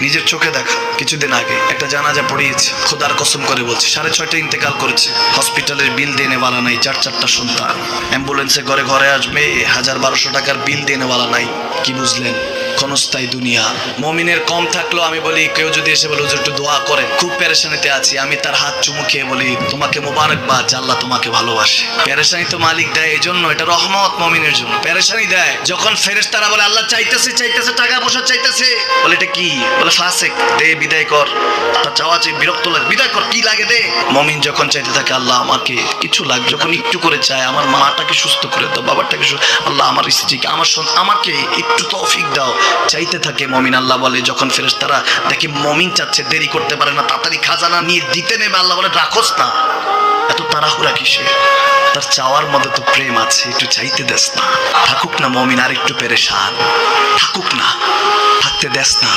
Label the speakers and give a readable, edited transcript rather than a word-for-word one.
Speaker 1: নিজের চোখে দেখা কিছুদিন আগে একটা জানাজা পড়িয়েছে, খোদার কসম করে বলছে 6:30 ইন্তেকাল করেছে। হসপিটালের বিল দেনেওয়ালা নাই, 4 সন্তান। অ্যাম্বুলেন্সে ঘরে ঘরে আসবে, 1000-1200 টাকার বিল দেনেওয়ালা নাই। কি বুঝলেন? ক্ষণস্থায়ী দুনিয়া। মমিনের কম থাকলেও আমি বলি, কেউ যদি এসে বলে হুজুর একটু দোয়া করেন, খুব পেরেশানিতে আছি, আমি তার হাত চুমু খেয়ে বলি তোমাকে মোবারকবাদ, আল্লাহ তোমাকে ভালোবাসে। পেরেশানি তো মালিক দেয়, এই জন্য এটা রহমত মমিনের জন্য। পেরেশানি দেয় যখন ফেরেশতারা বলে আল্লাহ চাইতেছে টাকা পয়সা চাইতেছে, বলে এটা কি? বলে ফাসেক, দে বিদায় কর। তার চাওয়া চাই বিরক্ত লাগে, বিদায় কর, কি লাগে দে। মমিন যখন চাইতে থাকে আল্লাহ আমাকে কিছু লাগে, যখন একটু করে চায় আমার মাটাকে সুস্থ করে দাও, বাবাটাকে আল্লাহ আমার স্ত্রীকে আমাকে একটু তৌফিক দাও, চাইতে থাকে মমিন। আল্লাহ বলে যখন ফেরেশতারা দেখে মমিন চাচ্ছে, দেরি করতে পারে না, তাড়াতাড়ি খাজানা নিয়ে দিতে নেবে, আল্লাহ বলে রাখোস না, এত তাড়াহুড়া কিসের? তার চাওয়ার মধ্যে তো প্রেম আছে, একটু চাইতে দেস না। থাকুক না মমিন আর একটু পেরেশান, থাকুক না, থাকতে দেস না।